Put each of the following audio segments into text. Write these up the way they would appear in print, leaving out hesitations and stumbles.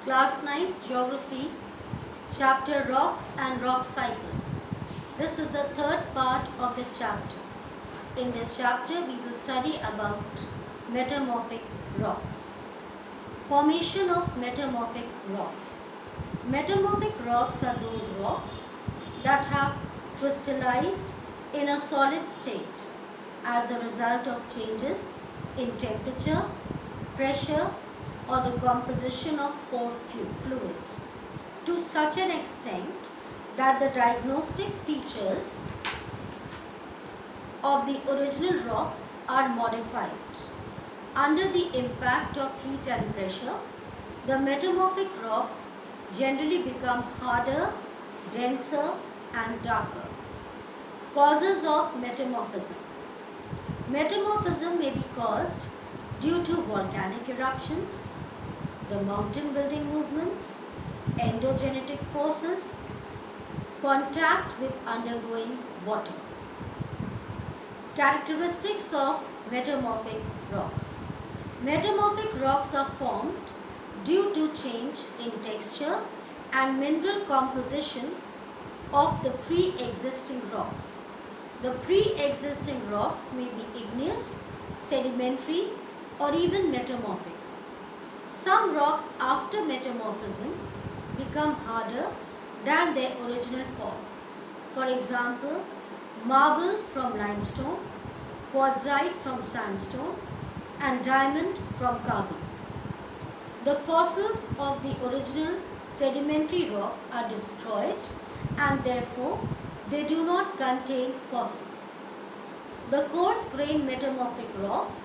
Class 9th Geography, Chapter Rocks and Rock Cycle. This is the third part of this chapter. In this chapter, we will study about metamorphic rocks. Formation of metamorphic rocks. Metamorphic rocks are those rocks that have crystallized in a solid state as a result of changes in temperature, pressure, or the composition of pore fluids to such an extent that the diagnostic features of the original rocks are modified. Under the impact of heat and pressure, the metamorphic rocks generally become harder, denser, and darker. Causes of metamorphism. Metamorphism may be caused due to volcanic eruptions, the mountain building movements, endogenetic forces, contact with undergoing water. Characteristics of metamorphic rocks. Metamorphic rocks are formed due to change in texture and mineral composition of the pre-existing rocks. The pre-existing rocks may be igneous, sedimentary, or even metamorphic. Some rocks after metamorphism become harder than their original form. For example, marble from limestone, quartzite from sandstone, and diamond from carbon. The fossils of the original sedimentary rocks are destroyed and therefore they do not contain fossils. The coarse-grained metamorphic rocks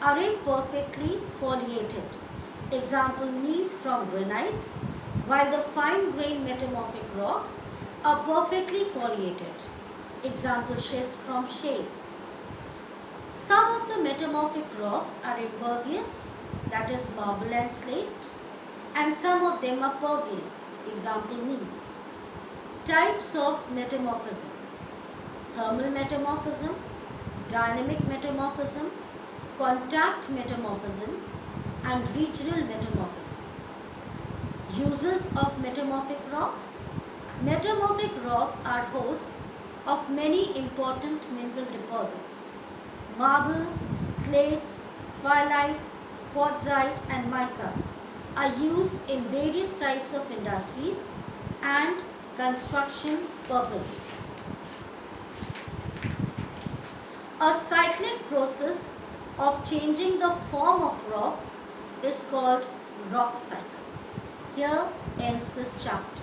are imperfectly foliated. Example, gneiss from granites, while the fine-grained metamorphic rocks are perfectly foliated. Example, schist from shales. Some of the metamorphic rocks are impervious, that is marble and slate, and some of them are pervious, example, gneiss. Types of metamorphism. Thermal metamorphism, dynamic metamorphism, contact metamorphism, and regional metamorphism. Uses of metamorphic rocks. Metamorphic rocks are hosts of many important mineral deposits. Marble, slates, phyllites, quartzite, and mica are used in various types of industries and construction purposes. A cyclic process of changing the form of rocks is called rock cycle. Here ends this chapter.